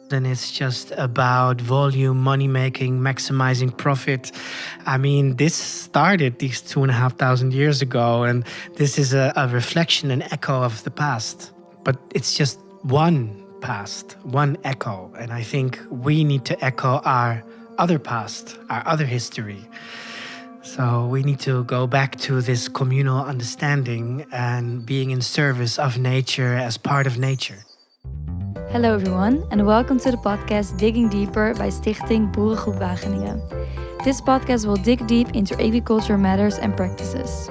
Then it's just about volume, money making, maximizing profit. I mean, this started these 2,500 years ago, and this is a reflection, an echo of the past. But it's just one past, one echo. And I think we need to echo our other past, our other history. So we need to go back to this communal understanding and being in service of nature as part of nature. Hello everyone and welcome to the podcast Digging Deeper by Stichting Boerengroep Wageningen. This podcast will dig deep into agriculture matters and practices.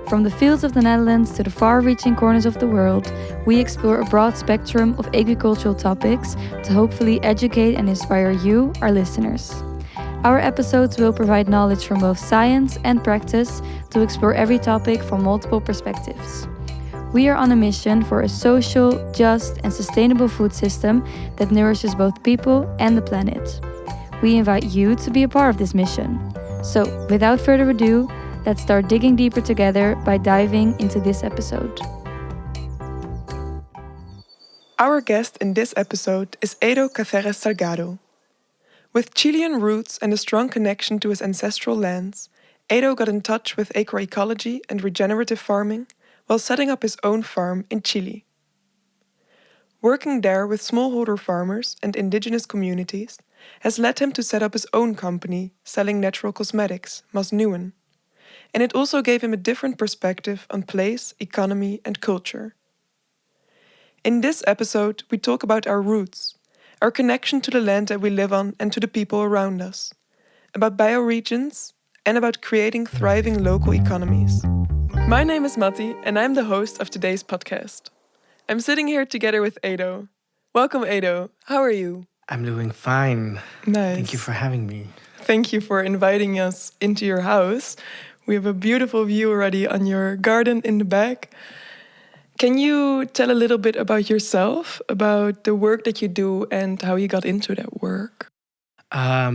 From the fields of the Netherlands to the far-reaching corners of the world, we explore a broad spectrum of agricultural topics to hopefully educate and inspire you, our listeners. Our episodes will provide knowledge from both science and practice to explore every topic from multiple perspectives. We are on a mission for a social, just, and sustainable food system that nourishes both people and the planet. We invite you to be a part of this mission. So, without further ado, let's start digging deeper together by diving into this episode. Our guest in this episode is Edo Cáceres Salgado. With Chilean roots and a strong connection to his ancestral lands, Edo got in touch with agro-ecology and regenerative farming while setting up his own farm in Chile. Working there with smallholder farmers and indigenous communities has led him to set up his own company selling natural cosmetics, Newen. And it also gave him a different perspective on place, economy, and culture. In this episode, we talk about our roots, our connection to the land that we live on and to the people around us, about bioregions, and about creating thriving local economies. My name is Matti, and I'm the host of today's podcast. I'm sitting here together with Edo. Welcome, Edo. How are you? I'm doing fine. Nice. Thank you for having me. Thank you for inviting us into your house. We have a beautiful view already on your garden in the back. Can you tell a little bit about yourself, about the work that you do and how you got into that work? Let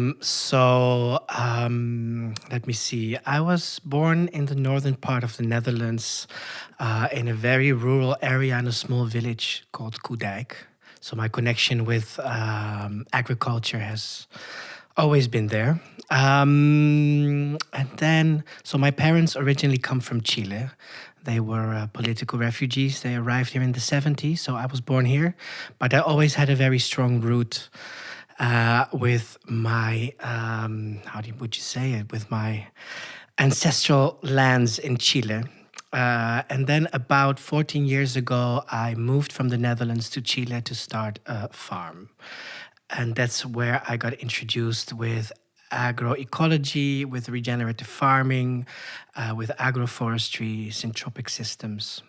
me see. I was born in the northern part of the Netherlands, in a very rural area in a small village called Koedijk. So my connection with agriculture has always been there. So my parents originally come from Chile. They were political refugees. They arrived here in the 70s, so I was born here. But I always had a very strong root with my, with my ancestral lands in Chile. And then about 14 years ago, I moved from the Netherlands to Chile to start a farm. And that's where I got introduced with agro-ecology, with regenerative farming, with agroforestry, syntropic systems.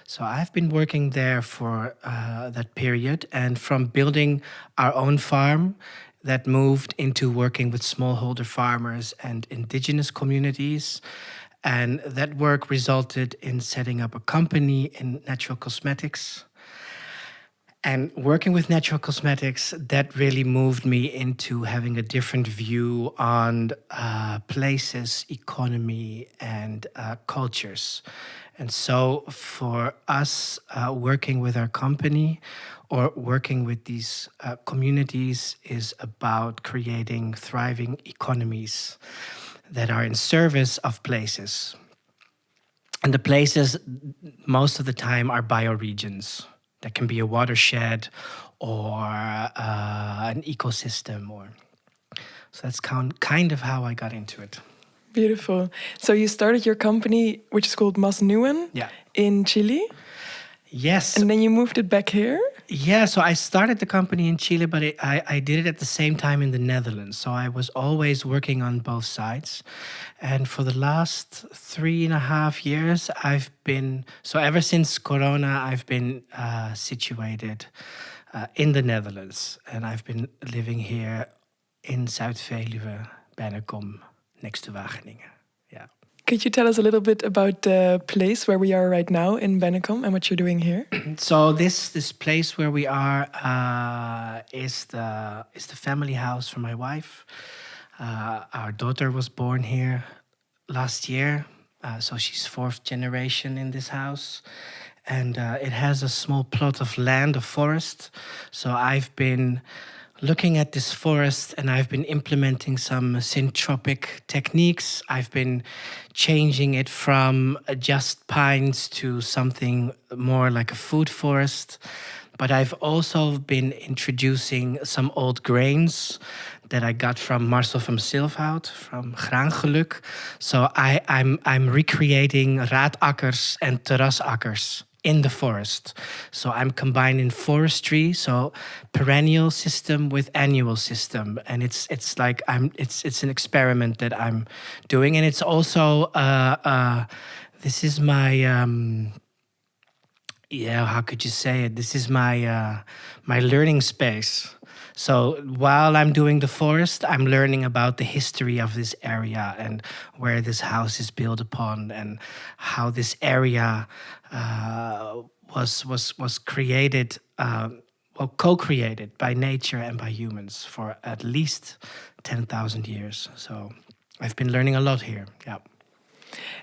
So I've been working there for that period, and from building our own farm, that moved into working with smallholder farmers and indigenous communities. And that work resulted in setting up a company in natural cosmetics. And working with natural cosmetics, that really moved me into having a different view on places, economy, and cultures. And so for us, working with our company or working with these communities is about creating thriving economies that are in service of places. And the places, most of the time, are bioregions. That can be a watershed or an ecosystem. So that's kind of how I got into it. Beautiful. So you started your company, which is called Newen, in Chile? Yes. And then you moved it back here? Yeah, so I started the company in Chile, but I did it at the same time in the Netherlands. So I was always working on both sides. And for the last 3.5 years, ever since Corona, I've been situated in the Netherlands. And I've been living here in Zuid-Veluwe, Boerengroep, next to Wageningen. Yeah. Could you tell us a little bit about the place where we are right now in Boerengroep and what you're doing here? So this place where we are is the family house for my wife. Our daughter was born here last year, so she's 4th generation in this house. and it has a small plot of land, a forest. So I've been looking at this forest and I've been implementing some syntropic techniques. I've been changing it from just pines to something more like a food forest. But I've also been introducing some old grains that I got from Marcel van Silfhout, from Graangeluk. So I'm recreating raadakkers and terrasakkers in the forest. So I'm combining forestry, so perennial system with annual system, and it's an experiment that I'm doing, and it's also this is my how could you say it? This is my my learning space. So while I'm doing the forest, I'm learning about the history of this area and where this house is built upon, and how this area was created, co-created by nature and by humans for at least 10,000 years. So I've been learning a lot here. Yeah.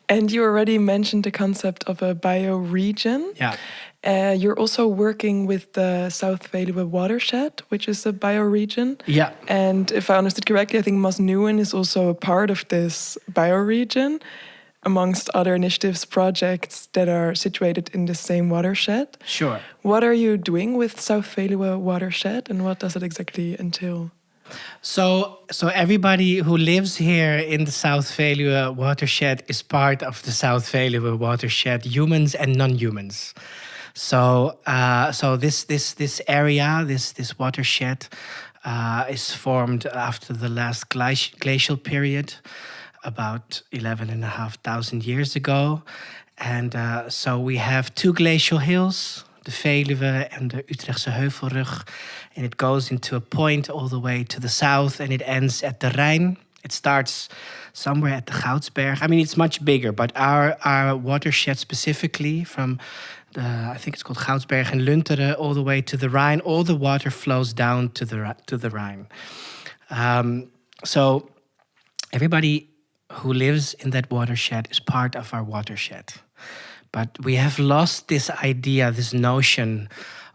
And you already mentioned the concept of a bioregion. Yeah. You're also working with the South Veluwe watershed, which is a bioregion. Yeah. And if I understood correctly, I think Newen is also a part of this bioregion, amongst other initiatives, projects that are situated in the same watershed. Sure. What are you doing with South Veluwe watershed, and what does it exactly entail? So everybody who lives here in the South Veluwe watershed is part of the South Veluwe watershed, humans and non-humans. So this area, this watershed, is formed after the last glacial period, about 11,500 years ago, and so we have two glacial hills, the Veluwe and the Utrechtse Heuvelrug, and it goes into a point all the way to the south, and it ends at the Rhine. It starts somewhere at the Goudsberg. I mean, it's much bigger, but our watershed specifically, from I think it's called Goudsberg and Lunteren, all the way to the Rhine, all the water flows down to the Rhine. So everybody who lives in that watershed is part of our watershed. But we have lost this idea, this notion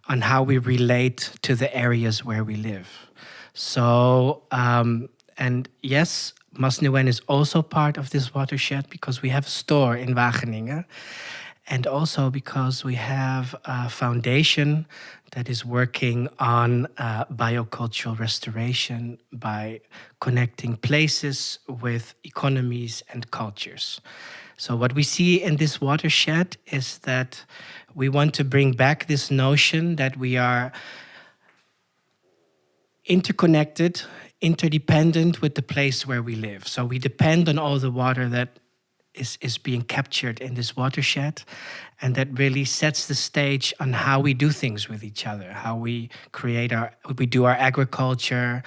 on how we relate to the areas where we live. So, and yes, Newen is also part of this watershed because we have a store in Wageningen. And also because we have a foundation that is working on biocultural restoration by connecting places with economies and cultures. So what we see in this watershed is that we want to bring back this notion that we are interconnected, interdependent with the place where we live. So we depend on all the water that is being captured in this watershed, and that really sets the stage on how we do things with each other, how we do our agriculture,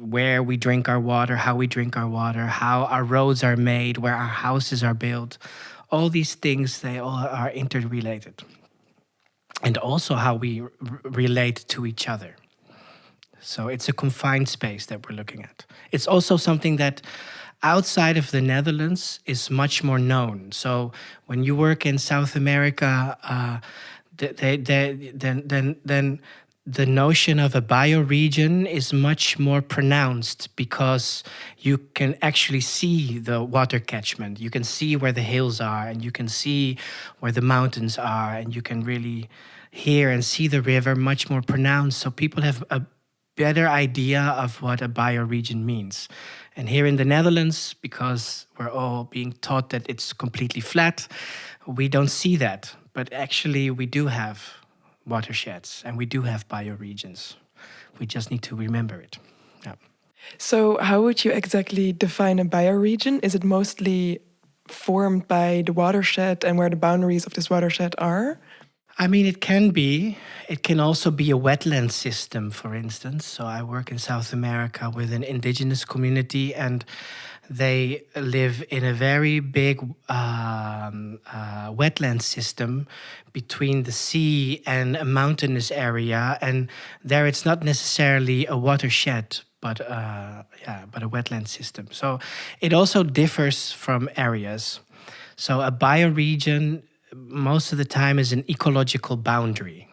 where we drink our water, how our roads are made, where our houses are built. All these things, they all are interrelated. And also how we relate to each other. So it's a confined space that we're looking at. It's also something that outside of the Netherlands is much more known. So when you work in South America, then the notion of a bioregion is much more pronounced because you can actually see the water catchment. You can see where the hills are, and you can see where the mountains are, and you can really hear and see the river much more pronounced. So people have a better idea of what a bioregion means. And here in the Netherlands, because we're all being taught that it's completely flat, we don't see that. But actually, we do have watersheds and we do have bioregions. We just need to remember it. Yeah. So how would you exactly define a bioregion? Is it mostly formed by the watershed and where the boundaries of this watershed are? I mean, it can be. It can also be a wetland system, for instance. So I work in South America with an indigenous community, and they live in a very big wetland system between the sea and a mountainous area. And there it's not necessarily a watershed, but a wetland system. So it also differs from areas. So a bioregion most of the time is an ecological boundary.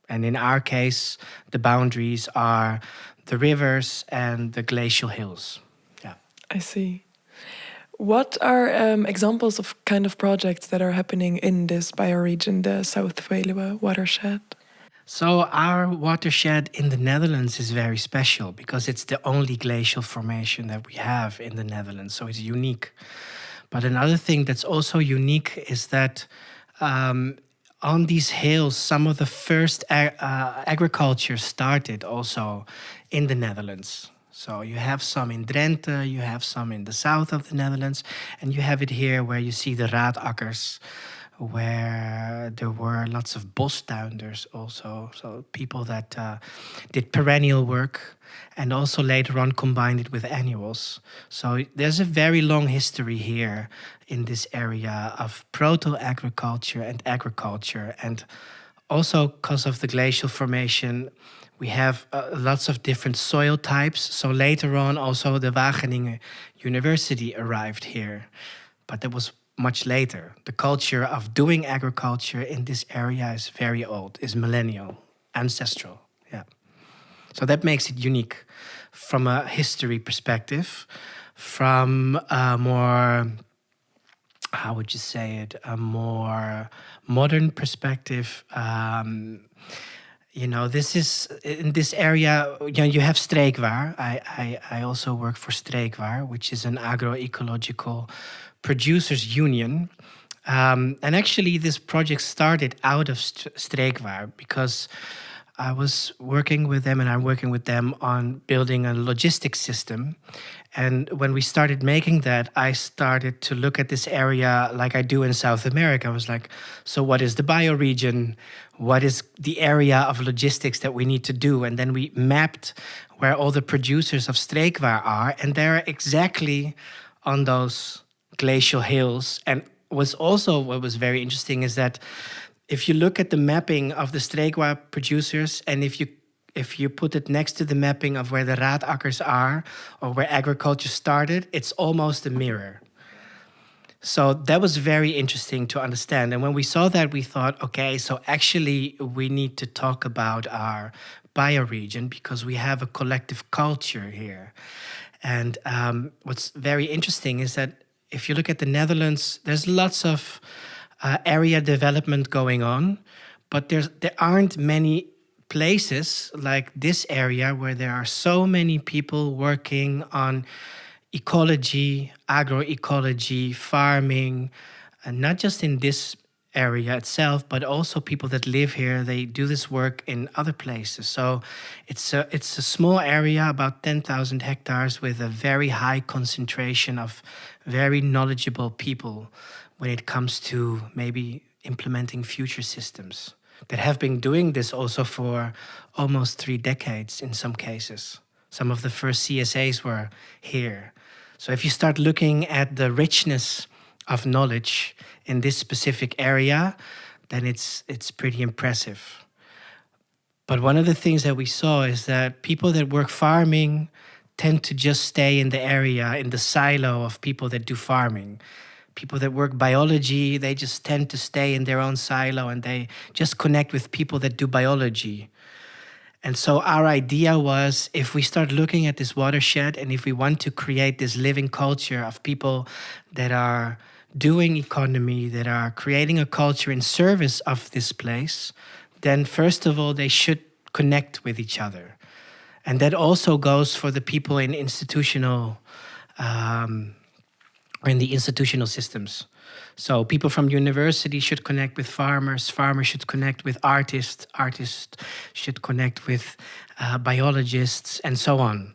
And in our case, the boundaries are the rivers and the glacial hills. Yeah. I see. What are examples of kind of projects that are happening in this bioregion, the South Veluwe watershed? So our watershed in the Netherlands is very special because it's the only glacial formation that we have in the Netherlands. So it's unique. But another thing that's also unique is that on these hills, some of the first agriculture started also in the Netherlands. So you have some in Drenthe, you have some in the south of the Netherlands, and you have it here where you see the raadakkers, where there were lots of bostuinders also. So people that did perennial work and also later on combined it with annuals. So there's a very long history here in this area of proto-agriculture and agriculture. And also because of the glacial formation, we have lots of different soil types. So later on, also the Wageningen University arrived here. But that was much later. The culture of doing agriculture in this area is very old, is millennial, ancestral. Yeah. So that makes it unique from a history perspective, from a more, how would you say it, a more modern perspective. This is in this area. You have Streekwaar. I also work for Streekwaar, which is an agro-ecological producers union. And actually, this project started out of Streekwaar because I was working with them, and I'm working with them on building a logistics system. And when we started making that, I started to look at this area like I do in South America. I was like, so what is the bioregion? What is the area of logistics that we need to do? And then we mapped where all the producers of Streekwaar are, and they're exactly on those glacial hills. And what was very interesting is that if you look at the mapping of the Streekwaar producers, and if you put it next to the mapping of where the raadakkers are or where agriculture started, it's almost a mirror. So that was very interesting to understand. And when we saw that, we thought, okay, so actually we need to talk about our bioregion because we have a collective culture here. And what's very interesting is that if you look at the Netherlands, there's lots of area development going on, but there aren't many places like this area where there are so many people working on ecology, agro-ecology, farming, and not just in this area itself, but also people that live here. They do this work in other places. So it's a small area, about 10,000 hectares, with a very high concentration of very knowledgeable people when it comes to maybe implementing future systems that have been doing this also for almost 3 decades in some cases. Some of the first CSAs were here. So if you start looking at the richness of knowledge in this specific area, then it's pretty impressive. But one of the things that we saw is that people that work farming tend to just stay in the area, in the silo of people that do farming. People that work biology, they just tend to stay in their own silo and they just connect with people that do biology. And so our idea was, if we start looking at this watershed and if we want to create this living culture of people that are doing economy, that are creating a culture in service of this place, then first of all, they should connect with each other. And that also goes for the people in institutional or in the institutional systems. So people from university should connect with farmers, farmers should connect with artists, artists should connect with biologists, and so on.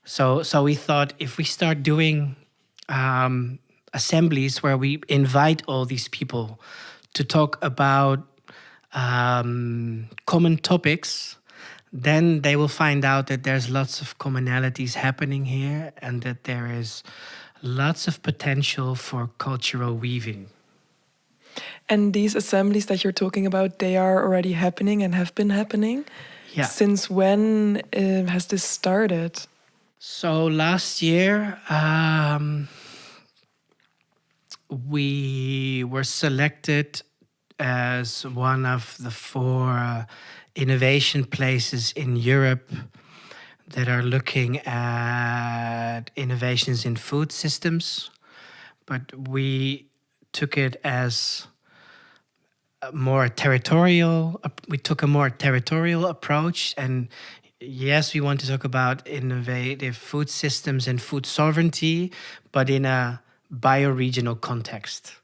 So we thought, if we start doing assemblies where we invite all these people to talk about common topics, then they will find out that there's lots of commonalities happening here and that there is lots of potential for cultural weaving. And these assemblies that you're talking about, they are already happening and have been happening? Yeah. Since when has this started? So last year, we were selected as one of the 4 innovation places in Europe that are looking at innovations in food systems. But we took it as we took a more territorial approach. And yes, we want to talk about innovative food systems and food sovereignty, but in a bioregional context,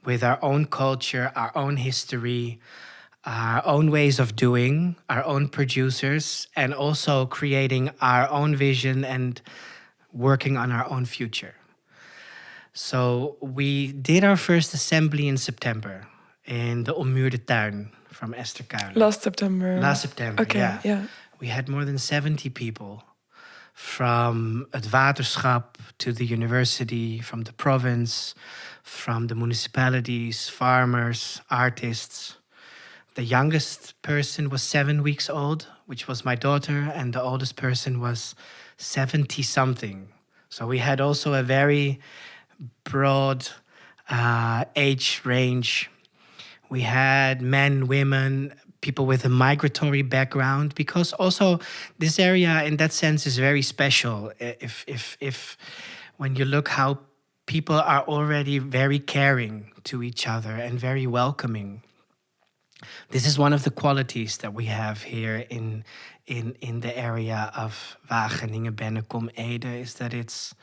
with our own culture, our own history, our own ways of doing, our own producers, and also creating our own vision and working on our own future. So we did our first assembly in September in the Ommuurde Tuin from Esther Kuijlen. Last September. Okay, yeah. We had more than 70 people from het waterschap to the university, from the province, from the municipalities, farmers, artists. The youngest person was 7 weeks old, which was my daughter, and the oldest person was 70-something. So we had also a very broad age range. We had men, women, people with a migratory background, because also this area in that sense is very special. If when you look how people are already very caring to each other and very welcoming. This is one of the qualities that we have here in the area of Wageningen, Bennekom, Ede, is that it's,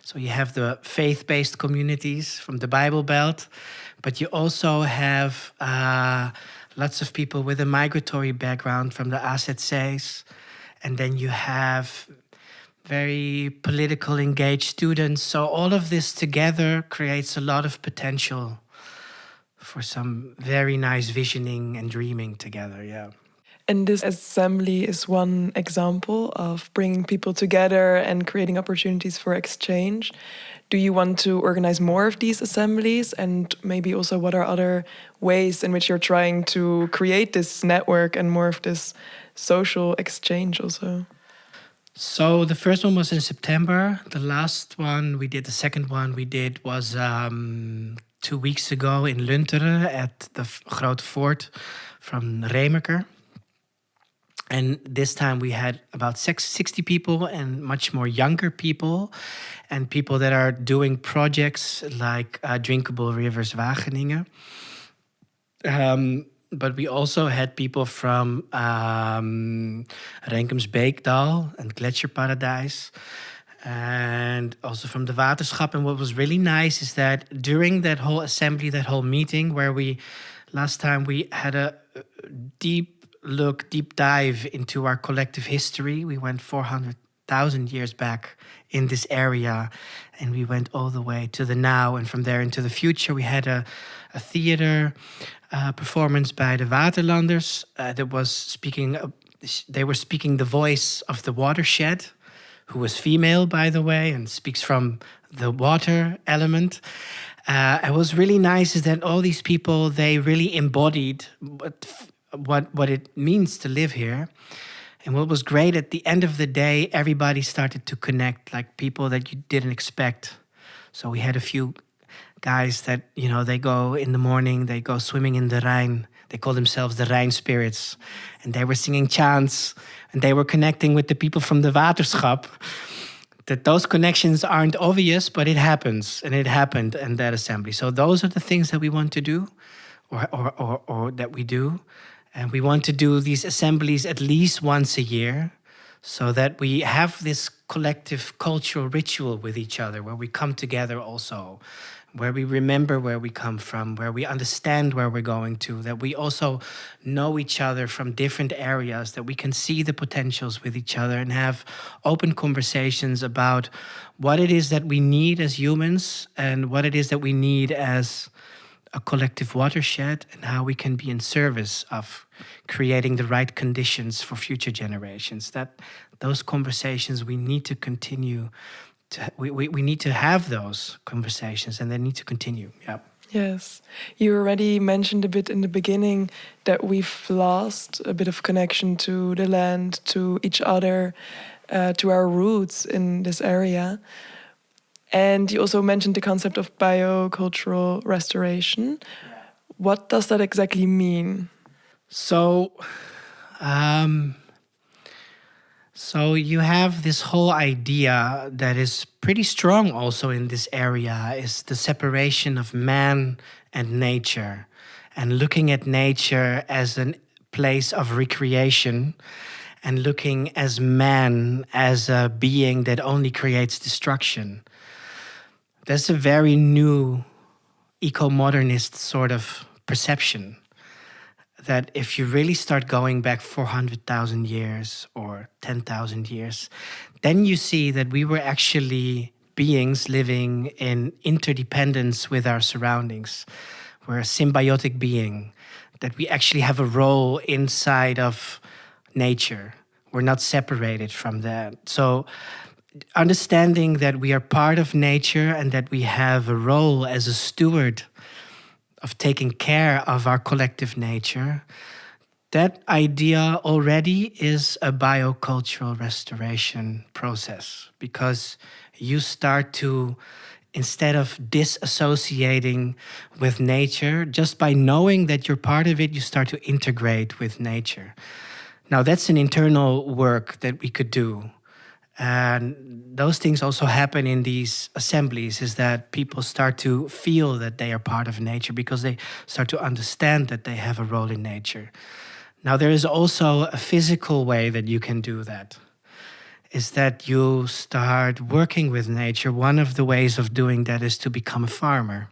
so you have the faith-based communities from the Bible Belt, but you also have lots of people with a migratory background from the AZC's, and then you have very political engaged students. So all of this together creates a lot of potential for some very nice visioning and dreaming together, yeah. And this assembly is one example of bringing people together and creating opportunities for exchange. Do you want to organize more of these assemblies? And maybe also what are other ways in which you're trying to create this network and more of this social exchange also? So the first one was in September. The last one we did, the second one we did was 2 weeks ago in Lunteren at the Grote Fort from Remeker. And this time we had about 60 people and much more younger people and people that are doing projects like Drinkable Rivers Wageningen. But we also had people from Renkumsbeekdal and Gletsjerparadijs, and also from the Waterschap. And what was really nice is that during that whole assembly, that whole meeting, where last time we had a deep dive into our collective history. We went 400,000 years back in this area, and we went all the way to the now, and from there into the future. We had a theater performance by the Waterlanders that was speaking. They were speaking the voice of the watershed, who was female, by the way, and speaks from the water element. And what's really nice is that all these people, they really embodied what it means to live here. And what was great, at the end of the day, everybody started to connect, like people that you didn't expect. So we had a few guys that, they go in the morning, they go swimming in the Rhine. They call themselves the Rhine spirits. And they were singing chants, and they were connecting with the people from the Waterschap. That those connections aren't obvious, but it happens. And it happened in that assembly. So those are the things that we want to do, or that we do. And we want to do these assemblies at least once a year, so that we have this collective cultural ritual with each other, where we come together also, where we remember where we come from, where we understand where we're going to, that we also know each other from different areas, that we can see the potentials with each other and have open conversations about what it is that we need as humans and what it is that we need as a collective watershed, and how we can be in service of creating the right conditions for future generations. That those conversations we need to continue. We need to have those conversations, and they need to continue. Yeah. Yes. You already mentioned a bit in the beginning that we've lost a bit of connection to the land, to each other, to our roots in this area. And you also mentioned the concept of biocultural restoration. What does that exactly mean? So, so you have this whole idea that is pretty strong also in this area, is the separation of man and nature, and looking at nature as a place of recreation, and looking as man as a being that only creates destruction. That's a very new eco-modernist sort of perception, that if you really start going back 400,000 years or 10,000 years, then you see that we were actually beings living in interdependence with our surroundings. We're a symbiotic being, that we actually have a role inside of nature. We're not separated from that. So understanding that we are part of nature and that we have a role as a steward of taking care of our collective nature, that idea already is a biocultural restoration process, because you start to, instead of disassociating with nature, just by knowing that you're part of it, you start to integrate with nature. Now, that's an internal work that we could do. And those things also happen in these assemblies, is that people start to feel that they are part of nature because they start to understand that they have a role in nature. Now, there is also a physical way that you can do that, is that you start working with nature. One of the ways of doing that is to become a farmer,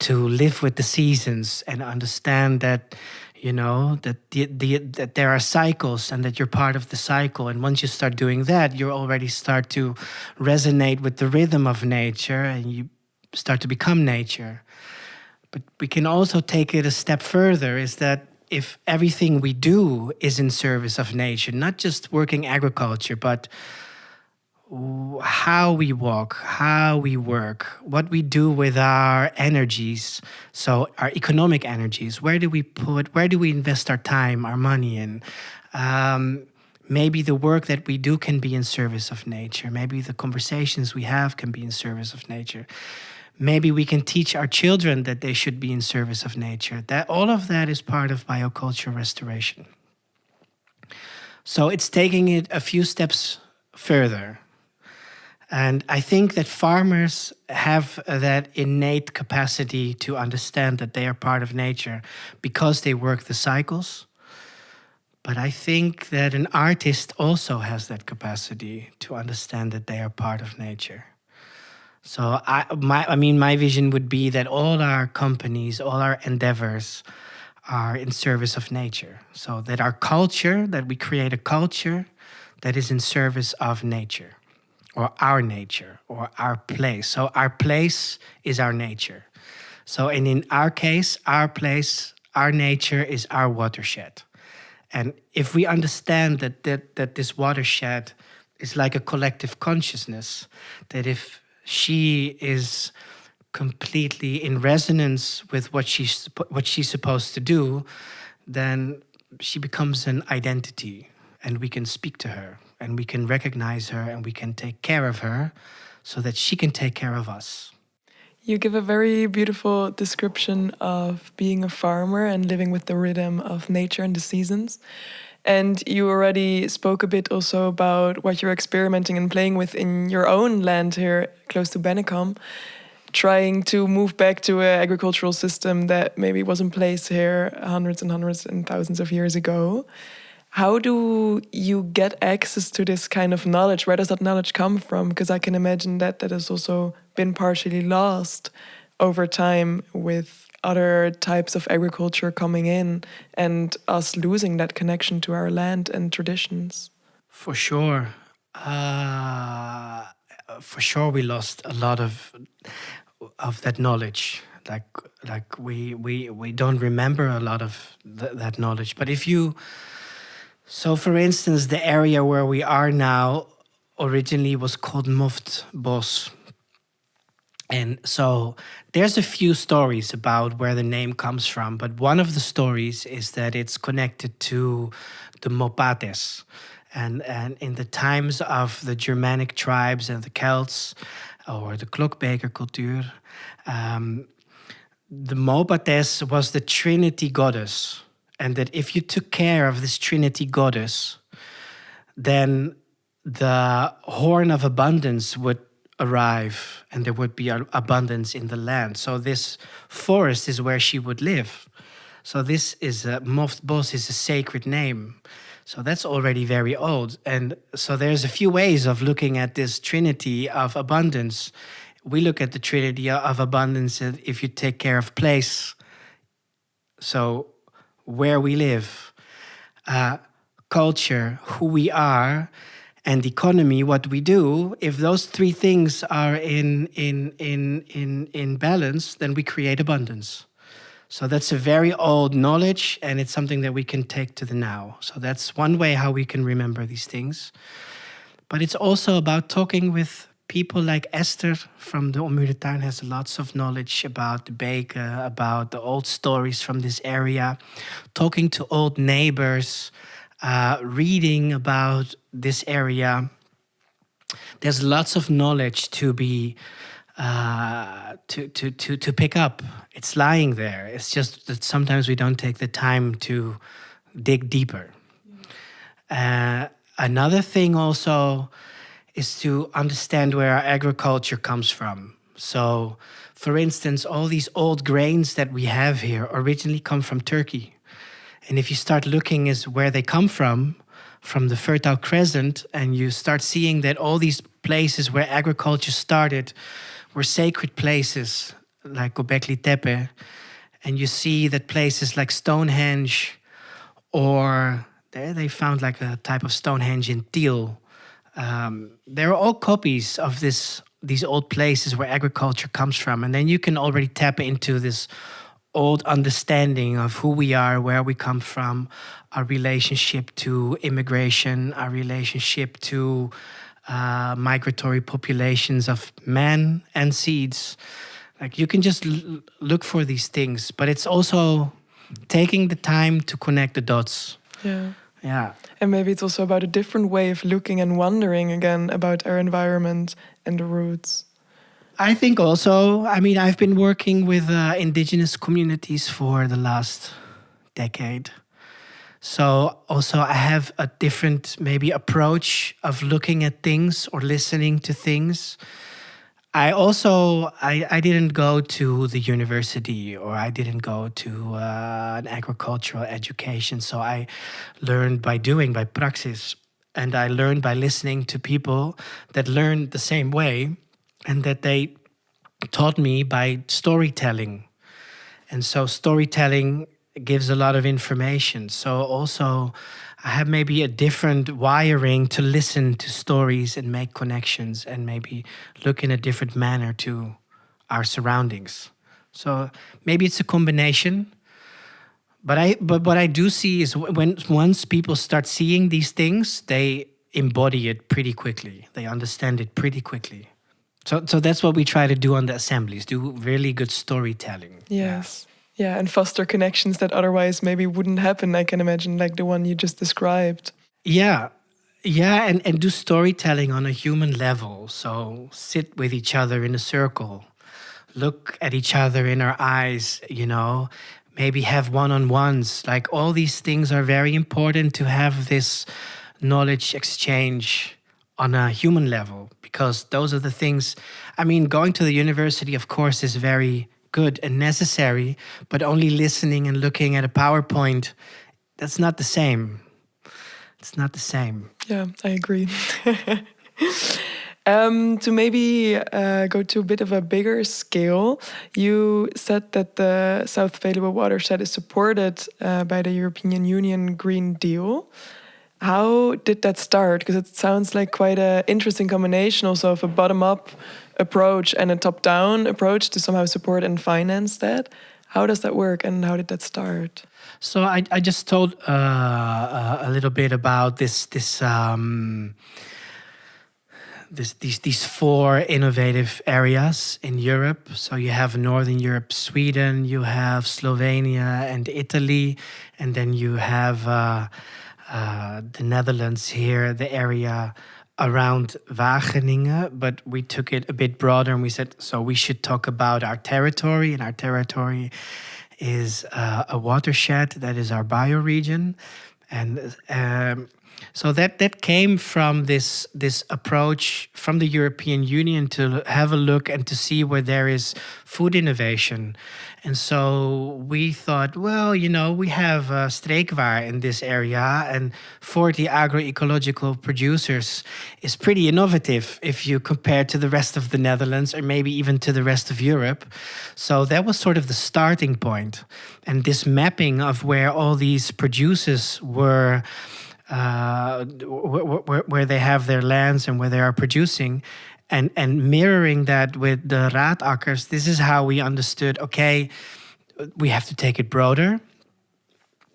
to live with the seasons and understand that, you know, that that there are cycles and that you're part of the cycle. And once you start doing that, you already start to resonate with the rhythm of nature and you start to become nature. But we can also take it a step further, is that if everything we do is in service of nature, not just working agriculture, but how we walk, how we work, what we do with our energies, so our economic energies, where do we invest our time, our money in? Maybe the work that we do can be in service of nature. Maybe the conversations we have can be in service of nature. Maybe we can teach our children that they should be in service of nature. That all of that is part of biocultural restoration. So it's taking it a few steps further. And I think that farmers have that innate capacity to understand that they are part of nature because they work the cycles. But I think that an artist also has that capacity to understand that they are part of nature. So my vision would be that all our companies, all our endeavors are in service of nature. So that our culture, that we create a culture that is in service of nature. Or our place. So our place is our nature. So and in our case, our place, our nature is our watershed. And if we understand that this watershed is like a collective consciousness, that if she is completely in resonance with what she's supposed to do, then she becomes an identity, and we can speak to her. And we can recognize her and we can take care of her so that she can take care of us. You give a very beautiful description of being a farmer and living with the rhythm of nature and the seasons. And you already spoke a bit also about what you're experimenting and playing with in your own land here close to Bennekom, trying to move back to an agricultural system that maybe was in place here hundreds and thousands of years ago. How do you get access to this kind of knowledge? Where does that knowledge come from? Because I can imagine that has also been partially lost over time with other types of agriculture coming in and us losing that connection to our land and traditions. For sure. We lost a lot of that knowledge. Like we don't remember a lot of that knowledge. But so, for instance, the area where we are now originally was called Moftbos. And so there's a few stories about where the name comes from. But one of the stories is that it's connected to the Mopates. And in the times of the Germanic tribes and the Celts, or the Klokbeker culture, the Mopates was the Trinity goddess, and that if you took care of this Trinity goddess, then the horn of abundance would arrive and there would be abundance in the land. So this forest is where she would live. So this is Moft Bos is a sacred name. So that's already very old. And so there's a few ways of looking at this trinity of abundance. We look at the trinity of abundance if you take care of place, so where we live, culture, who we are, and economy, what we do. If those three things are in balance, then we create abundance. So that's a very old knowledge, and it's something that we can take to the now. So that's one way how we can remember these things. But it's also about talking with people like Esther from the Ommuurtuin has lots of knowledge about the beken, about the old stories from this area, talking to old neighbors, reading about this area. There's lots of knowledge to be to pick up. It's lying there. It's just that sometimes we don't take the time to dig deeper. Another thing also is to understand where our agriculture comes from. So, for instance, all these old grains that we have here originally come from Turkey. And if you start looking as where they come from the Fertile Crescent, and you start seeing that all these places where agriculture started were sacred places, like Göbekli Tepe, and you see that places like Stonehenge, or there they found like a type of Stonehenge in Tiel. They're all copies of these old places where agriculture comes from. And then you can already tap into this old understanding of who we are, where we come from, our relationship to immigration, our relationship to migratory populations of man and seeds. Like you can just look for these things, but it's also taking the time to connect the dots. Yeah. And maybe it's also about a different way of looking and wondering again about our environment and the roots. I think also, I mean, I've been working with indigenous communities for the last decade. So also I have a different maybe approach of looking at things or listening to things. I didn't go to the university, or I didn't go to an agricultural education. So I learned by doing, by praxis. And I learned by listening to people that learned the same way, and that they taught me by storytelling. And so storytelling gives a lot of information. So also I have maybe a different wiring to listen to stories and make connections, and maybe look in a different manner to our surroundings. So maybe it's a combination. But what I do see is once people start seeing these things, they embody it pretty quickly. They understand it pretty quickly. So that's what we try to do on the assemblies, do really good storytelling. Yes. Yeah, and foster connections that otherwise maybe wouldn't happen, I can imagine, like the one you just described. Yeah, and do storytelling on a human level. So sit with each other in a circle, look at each other in our eyes, maybe have one-on-ones. Like all these things are very important to have this knowledge exchange on a human level, because those are the things. I mean, going to the university, of course, is very good and necessary, but only listening and looking at a PowerPoint, that's not the same. It's not the same. Yeah, I agree. To maybe go to a bit of a bigger scale, you said that the South Veluwe watershed is supported by the European Union Green Deal. How did that start? Because it sounds like quite an interesting combination also of a bottom-up approach and a top-down approach to somehow support and finance that. How does that work, and how did that start? So I just told a little bit about these four innovative areas in Europe. So you have Northern Europe, Sweden, you have Slovenia and Italy, and then you have the Netherlands here, the area around Wageningen, but we took it a bit broader and we said, so we should talk about our territory, and our territory is a watershed that is our bioregion. And so that came from this approach from the European Union to have a look and to see where there is food innovation. And so we thought, well, we have streekwaar in this area, and 40 agro-ecological producers is pretty innovative if you compare to the rest of the Netherlands or maybe even to the rest of Europe. So that was sort of the starting point. And this mapping of where all these producers were, where they have their lands and where they are producing, and mirroring that with the raadakkers, this is how we understood, okay, we have to take it broader.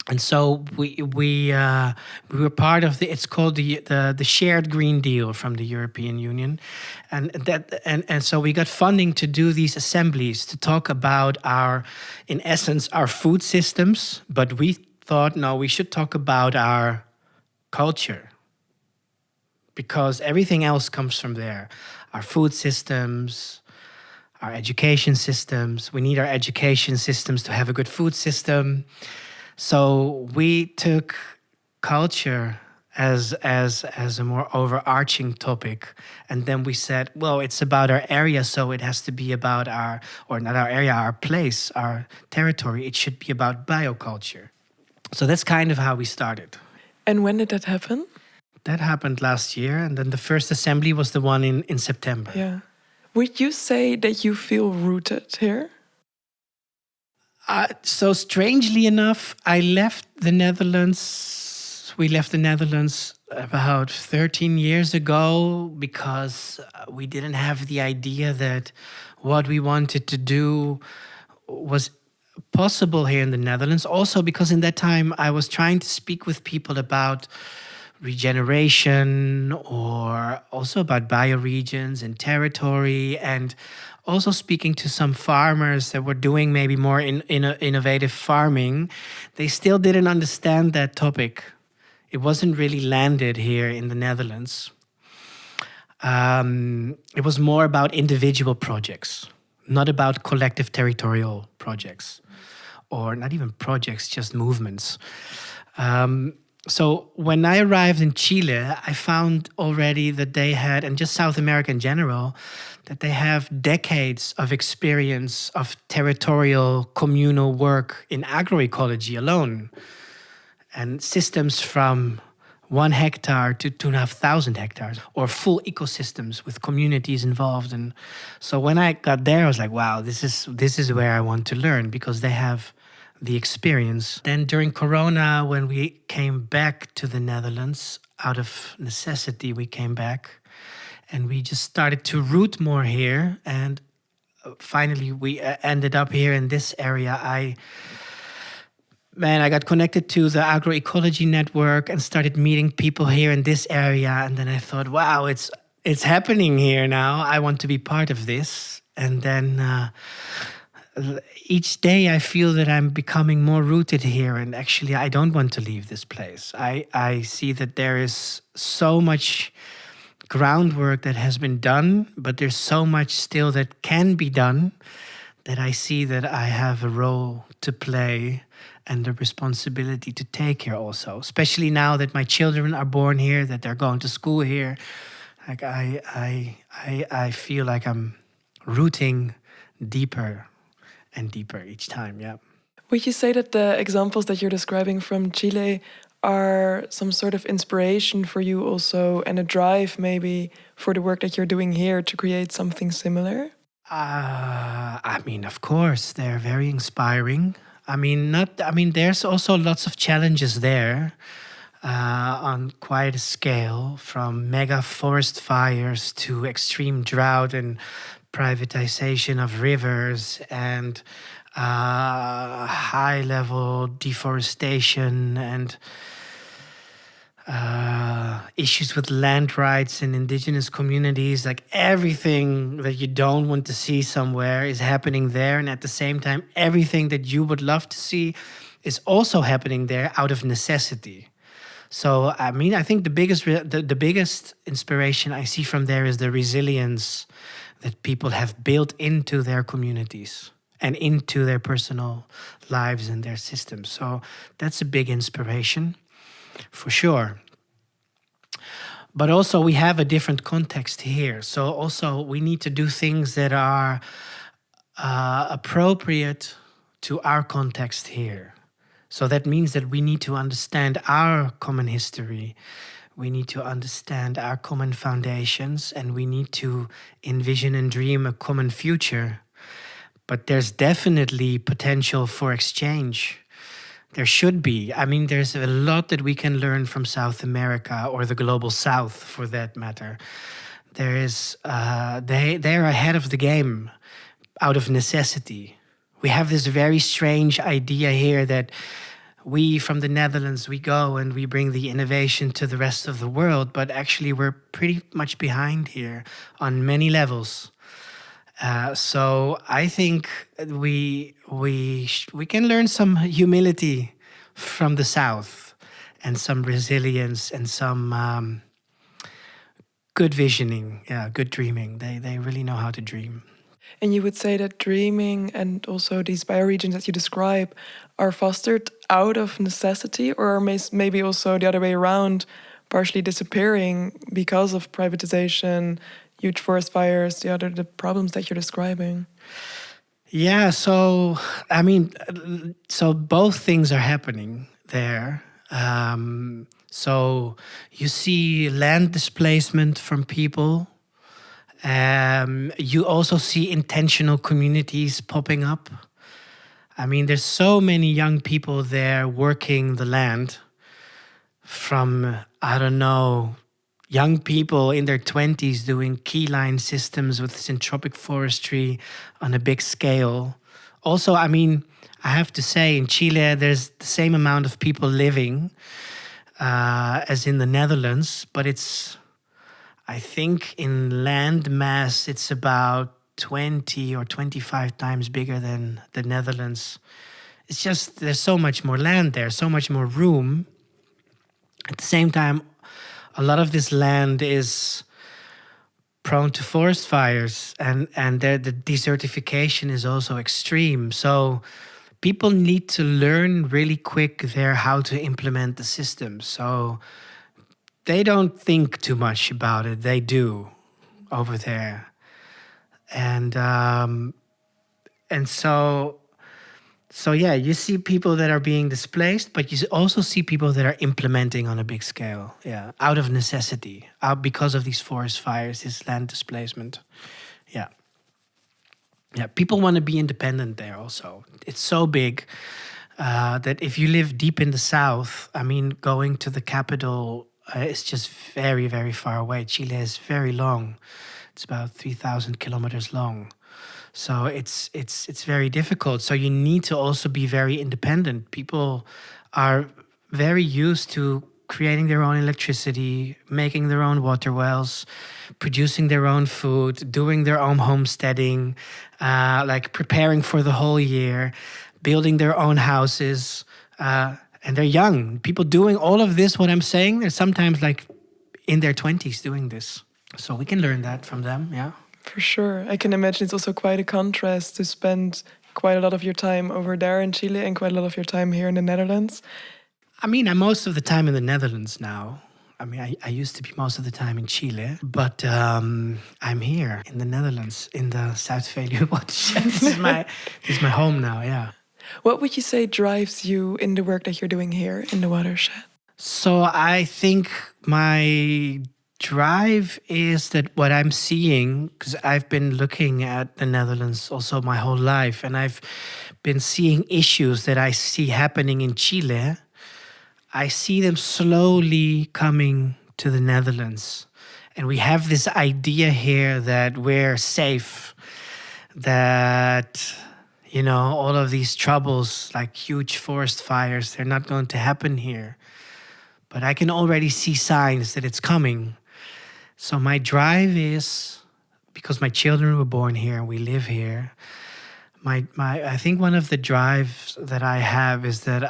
And so we were part of it's called the shared Green Deal from the European Union, and so we got funding to do these assemblies to talk about in essence our food systems. But we thought, no, we should talk about our culture, because everything else comes from there. Our food systems, our education systems. We need our education systems to have a good food system. So we took culture as a more overarching topic, and then we said, well, it's about our area, so it has to be about our place, our territory. It should be about bioculture. So that's kind of how we started. And when did that happen? That happened last year, and then the first assembly was the one in September. Yeah. Would you say that you feel rooted here? So strangely enough, we left the Netherlands about 13 years ago because we didn't have the idea that what we wanted to do was possible here in the Netherlands. Also because in that time I was trying to speak with people about regeneration, or also about bioregions and territory, and also speaking to some farmers that were doing maybe more innovative farming. They still didn't understand that topic. It wasn't really landed here in the Netherlands. It was more about individual projects, not about collective territorial projects, or not even projects, just movements. So when I arrived in Chile, I found already that they had, and just South America in general, that they have decades of experience of territorial communal work in agroecology alone, and systems from 1 hectare to 2,500 hectares, or full ecosystems with communities involved. And so when I got there, I was like, wow, this is where I want to learn, because they have the experience. Then during Corona, when we came back to the Netherlands, out of necessity, we came back and we just started to root more here. And finally, we ended up here in this area. I got connected to the agro-ecology network and started meeting people here in this area. And then I thought, wow, it's happening here now. I want to be part of this. And then each day I feel that I'm becoming more rooted here, and actually I don't want to leave this place. I see that there is so much groundwork that has been done, but there's so much still that can be done, that I see that I have a role to play and the responsibility to take here also, especially now that my children are born here, that they're going to school here. Like I feel like I'm rooting deeper and deeper each time, yeah. Would you say that the examples that you're describing from Chile are some sort of inspiration for you also, and a drive maybe for the work that you're doing here to create something similar? I mean, of course, they're very inspiring. There's also lots of challenges there on quite a scale, from mega forest fires to extreme drought and privatization of rivers, and high-level deforestation, and issues with land rights in indigenous communities. Like everything that you don't want to see somewhere is happening there, and at the same time, everything that you would love to see is also happening there out of necessity. So I mean, I think the biggest inspiration I see from there is the resilience that people have built into their communities and into their personal lives and their systems. So that's a big inspiration, for sure. But also we have a different context here. So also we need to do things that are appropriate to our context here. So that means that we need to understand our common history. We need to understand our common foundations, and we need to envision and dream a common future. But there's definitely potential for exchange. There should be. I mean, there's a lot that we can learn from South America, or the global South for that matter. There is, they're ahead of the game out of necessity. We have this very strange idea here that we from the Netherlands, we go and we bring the innovation to the rest of the world, but actually we're pretty much behind here on many levels. So I think we can learn some humility from the South, and some resilience, and some good visioning, good dreaming. They really know how to dream. And you would say that dreaming and also these bioregions that you describe are fostered out of necessity, or are maybe also the other way around, partially disappearing because of privatization, huge forest fires, the problems that you're describing? Yeah, so I mean, so both things are happening there. So you see land displacement from people. You also see intentional communities popping up. I mean, there's so many young people there working the land, from, I don't know, young people in their 20s doing keyline systems with syntropic forestry on a big scale. Also, I mean, I have to say, in Chile, there's the same amount of people living as in the Netherlands, but it's, I think in land mass, it's about 20 or 25 times bigger than the Netherlands. It's just, there's so much more land there, so much more room. At the same time, a lot of this land is prone to forest fires, and the desertification is also extreme. So people need to learn really quick there how to implement the system. So they don't think too much about it. They do over there. And so yeah, you see people that are being displaced, but you also see people that are implementing on a big scale, out of necessity, because of these forest fires, this land displacement. Yeah, people want to be independent there also. It's so big that if you live deep in the south, I mean, going to the capital is just very, very far away. Chile is very long. It's about 3,000 kilometers long. So it's very difficult. So you need to also be very independent. People are very used to creating their own electricity, making their own water wells, producing their own food, doing their own homesteading, like preparing for the whole year, building their own houses. And they're young. People doing all of this, what I'm saying, they're sometimes like in their 20s doing this. So we can learn that from them, yeah. For sure. I can imagine it's also quite a contrast to spend quite a lot of your time over there in Chile and quite a lot of your time here in the Netherlands. I mean, I'm most of the time in the Netherlands now. I mean, I used to be most of the time in Chile, but I'm here in the Netherlands, in the Zuid-Veluwe watershed. This is my home now, yeah. What would you say drives you in the work that you're doing here in the watershed? So I think my drive is that what I'm seeing, because I've been looking at the Netherlands also my whole life, and I've been seeing issues that I see happening in Chile. I see them slowly coming to the Netherlands. And we have this idea here that we're safe, that, you know, all of these troubles, like huge forest fires, they're not going to happen here. But I can already see signs that it's coming. So my drive is, because my children were born here and we live here, I think one of the drives that I have is that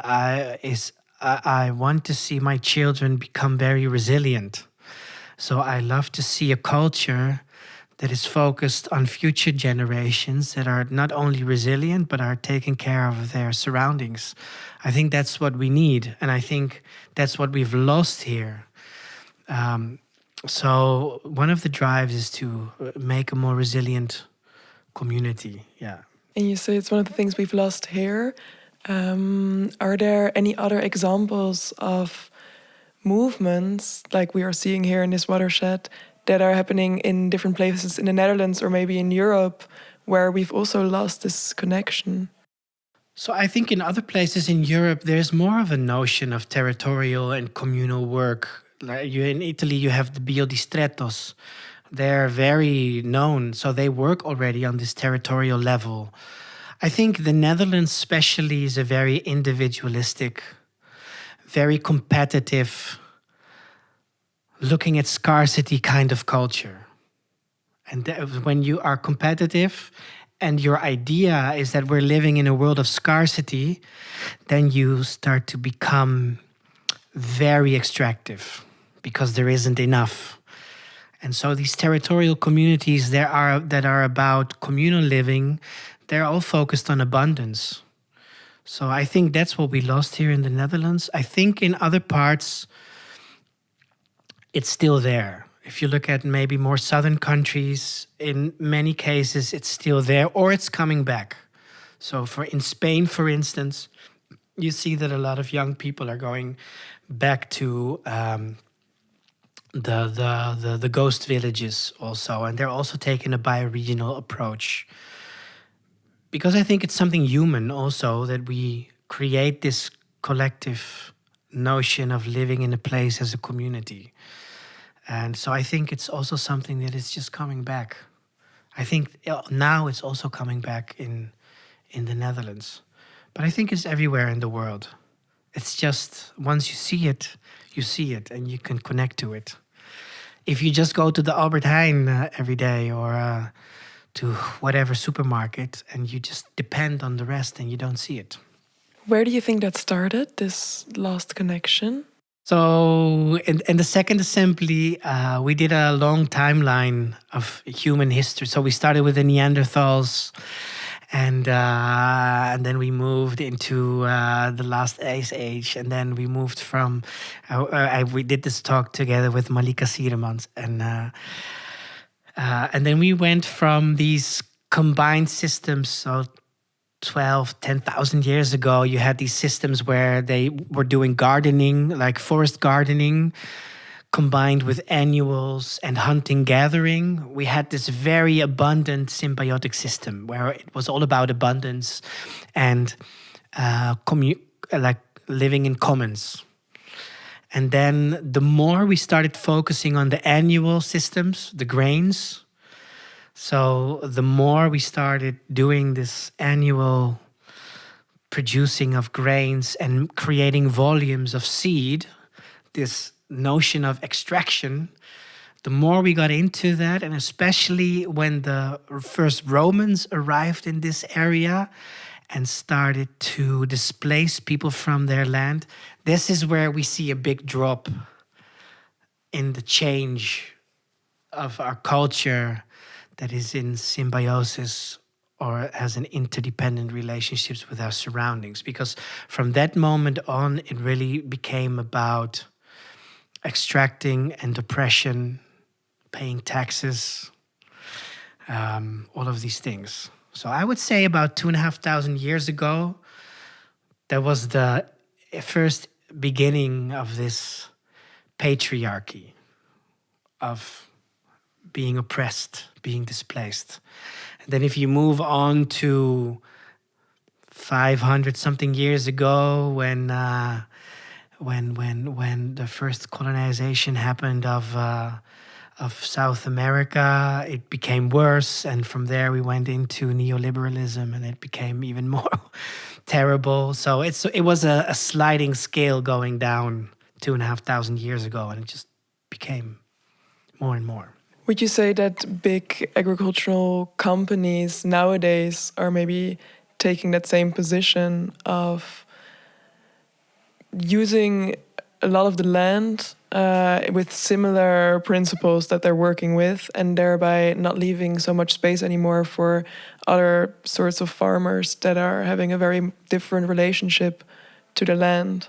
I want to see my children become very resilient. So I love to see a culture that is focused on future generations that are not only resilient, but are taking care of their surroundings. I think that's what we need. And I think that's what we've lost here. So one of the drives is to make a more resilient community. Yeah. And you say it's one of the things we've lost here. Are there any other examples of movements like we are seeing here in this watershed that are happening in different places in the Netherlands or maybe in Europe where we've also lost this connection? So I think in other places in Europe, there's more of a notion of territorial and communal work. Like in Italy, you have the biodistrettos. They're very known, so they work already on this territorial level. I think the Netherlands especially is a very individualistic, very competitive, looking at scarcity kind of culture. And when you are competitive and your idea is that we're living in a world of scarcity, then you start to become very extractive because there isn't enough. And so these territorial communities that are about communal living, they're all focused on abundance. So I think that's what we lost here in the Netherlands. I think in other parts, it's still there. If you look at maybe more southern countries, in many cases, it's still there or it's coming back. So in Spain, for instance, you see that a lot of young people are going back to the ghost villages also. And they're also taking a bioregional approach. Because I think it's something human also that we create this collective notion of living in a place as a community. And so I think it's also something that is just coming back. I think now it's also coming back in the Netherlands. But I think it's everywhere in the world. It's just once you see it and you can connect to it. If you just go to the Albert Heijn every day or to whatever supermarket and you just depend on the rest and you don't see it. Where do you think that started, this lost connection? So in the second assembly, we did a long timeline of human history. So we started with the Neanderthals, and then we moved into the last ice age, and then we moved from. We did this talk together with Malika Sieremans, and then we went from these combined systems. So 10,000 years ago, you had these systems where they were doing gardening, like forest gardening, combined with annuals and hunting gathering. We had this very abundant symbiotic system where it was all about abundance and like living in commons. And then the more we started focusing on the annual systems, the grains, so the more we started doing this annual producing of grains and creating volumes of seed, this notion of extraction, the more we got into that, and especially when the first Romans arrived in this area and started to displace people from their land, this is where we see a big drop in the change of our culture that is in symbiosis or has an interdependent relationships with our surroundings. Because from that moment on, it really became about extracting and oppression, paying taxes, all of these things. So I would say about 2,500 years ago, that was the first beginning of this patriarchy of being oppressed, being displaced. And then if you move on to 500 something years ago, when the first colonization happened of South America, it became worse, and from there we went into neoliberalism, and it became even more terrible. So it was a sliding scale going down 2,500 years ago, and it just became more and more. Would you say that big agricultural companies nowadays are maybe taking that same position of using a lot of the land with similar principles that they're working with, and thereby not leaving so much space anymore for other sorts of farmers that are having a very different relationship to the land.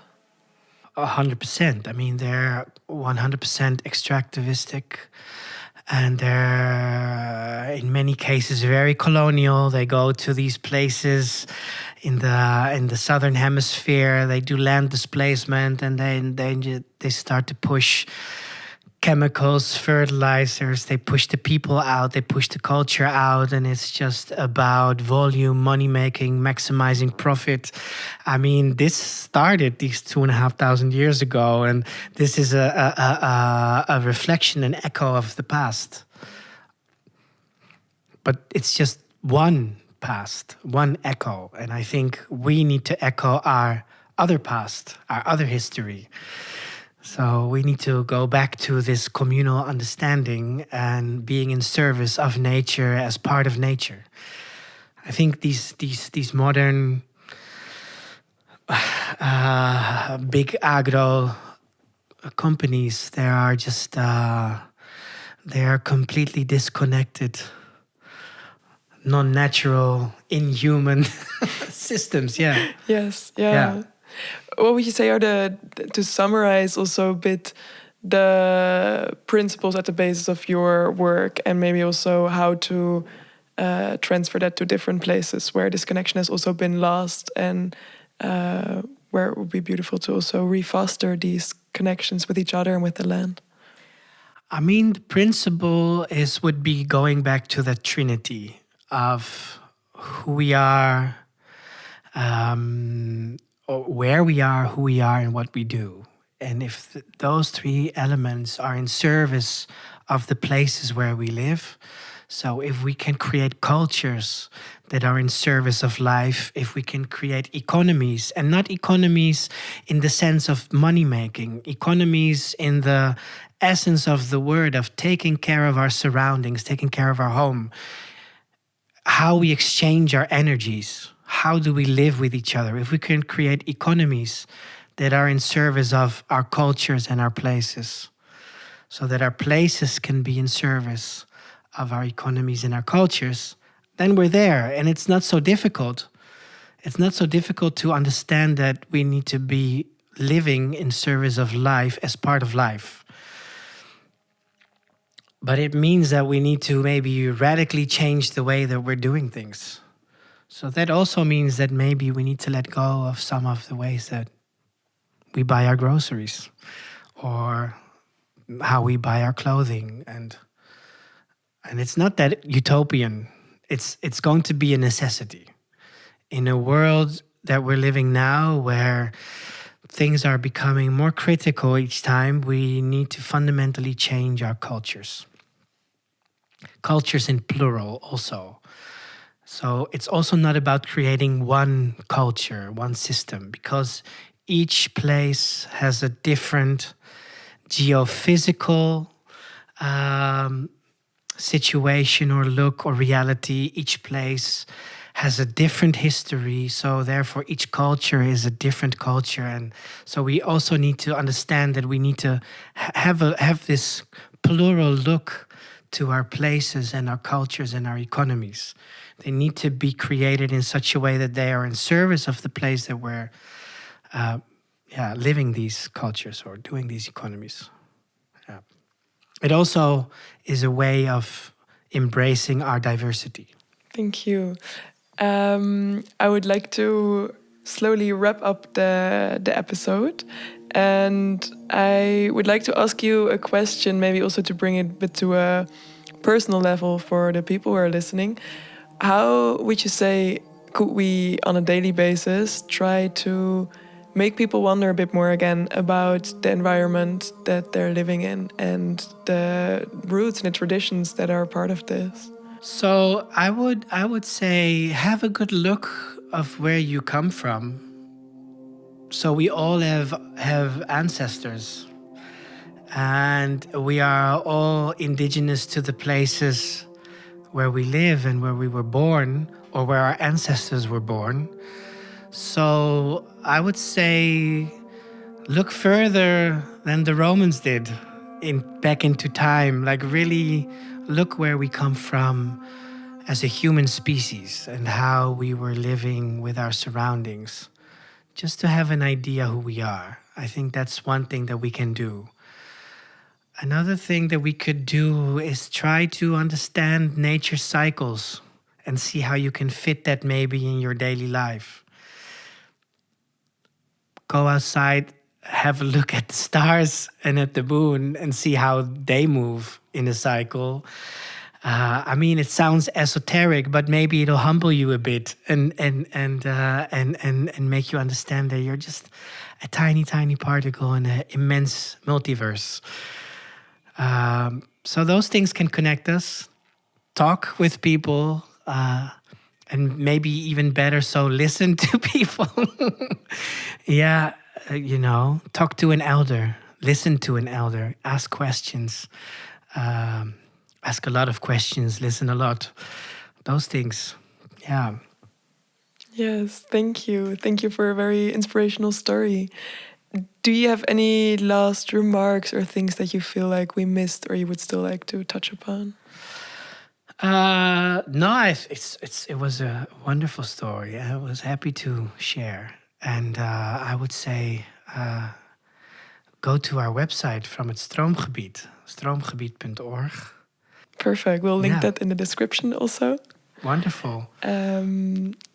100%. I mean, they're 100% extractivistic, and they're in many cases very colonial. They go to these places in the southern hemisphere. They do land displacement, and they start to push chemicals, fertilizers. They push the people out. They push the culture out, and it's just about volume, money making, maximizing profit. I mean, this started these 2,500 years ago, and this is a reflection, an echo of the past. But it's just one past, one echo, and I think we need to echo our other past, our other history. So we need to go back to this communal understanding and being in service of nature as part of nature. I think these modern big agro companies, they are just they are completely disconnected, non-natural, inhuman systems. Yeah. Yes. Yeah. What would you say are to summarize also a bit the principles at the basis of your work, and maybe also how to transfer that to different places where this connection has also been lost, and where it would be beautiful to also refoster these connections with each other and with the land? I mean, the principle would be going back to the trinity of who we are, or where we are, who we are, and what we do. And if those three elements are in service of the places where we live, so if we can create cultures that are in service of life, if we can create economies, and not economies in the sense of money making, economies in the essence of the word of taking care of our surroundings, taking care of our home, how we exchange our energies, how do we live with each other? If we can create economies that are in service of our cultures and our places, so that our places can be in service of our economies and our cultures, then we're there. And it's not so difficult. It's not so difficult to understand that we need to be living in service of life as part of life. But it means that we need to maybe radically change the way that we're doing things. So that also means that maybe we need to let go of some of the ways that we buy our groceries, or how we buy our clothing. And it's not that utopian. It's going to be a necessity. In a world that we're living now, where things are becoming more critical each time, we need to fundamentally change our cultures. Cultures in plural also. So it's also not about creating one culture, one system, because each place has a different geophysical situation or look or reality. Each place has a different history, so therefore each culture is a different culture. And so we also need to understand that we need to have this plural look to our places and our cultures and our economies. They need to be created in such a way that they are in service of the place that we're living these cultures or doing these economies. Yeah. It also is a way of embracing our diversity. Thank you. I would like to slowly wrap up the episode, and I would like to ask you a question, maybe also to bring it a bit to a personal level for the people who are listening. How would you say could we, on a daily basis, try to make people wonder a bit more again about the environment that they're living in and the roots and the traditions that are part of this? So I would say have a good look of where you come from. So we all have ancestors, and we are all indigenous to the places where we live and where we were born, or where our ancestors were born. So I would say look further than the Romans did back into time. Like really look where we come from as a human species and how we were living with our surroundings. Just to have an idea who we are. I think that's one thing that we can do. Another thing that we could do is try to understand nature's cycles and see how you can fit that maybe in your daily life. Go outside, have a look at the stars and at the moon and see how they move in a cycle. I mean, it sounds esoteric, but maybe it'll humble you a bit and make you understand that you're just a tiny, tiny particle in an immense multiverse. So those things can connect us. Talk with people, and maybe even better, so listen to people. Yeah, talk to an elder, listen to an elder, ask questions. Ask a lot of questions, listen a lot. Those things, yeah. Yes, thank you. Thank you for a very inspirational story. Do you have any last remarks or things that you feel like we missed or you would still like to touch upon? No, it was a wonderful story. I was happy to share. And I would say go to our website from het stroomgebied, stroomgebied.org. Perfect. We'll link that in the description also. Wonderful.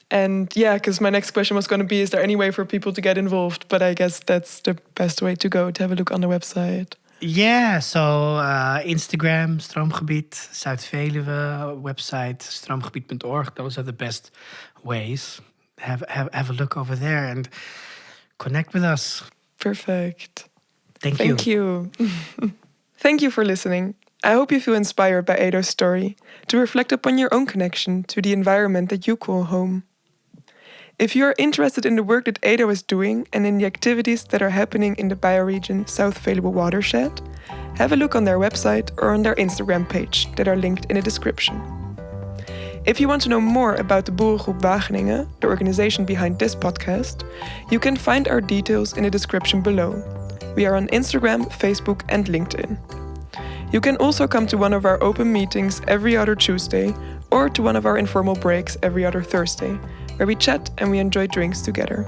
And yeah, because my next question was going to be, is there any way for people to get involved? But I guess that's the best way to go, to have a look on the website. Yeah, so Instagram, Stroomgebied, Zuid-Veluwe, website, stroomgebied.org. Those are the best ways. Have a look over there and connect with us. Perfect. Thank you. Thank you. Thank you for listening. I hope you feel inspired by Edo's story to reflect upon your own connection to the environment that you call home. If you are interested in the work that Edo is doing and in the activities that are happening in the bioregion South Veluwe watershed, have a look on their website or on their Instagram page that are linked in the description. If you want to know more about the Boerengroep Wageningen, the organization behind this podcast, you can find our details in the description below. We are on Instagram, Facebook and LinkedIn. You can also come to one of our open meetings every other Tuesday or to one of our informal breaks every other Thursday, where we chat and we enjoy drinks together.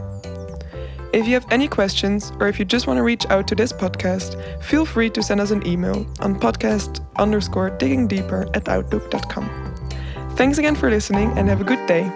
If you have any questions or if you just want to reach out to this podcast, feel free to send us an email on podcast_diggingdeeper@outlook.com. Thanks again for listening and have a good day.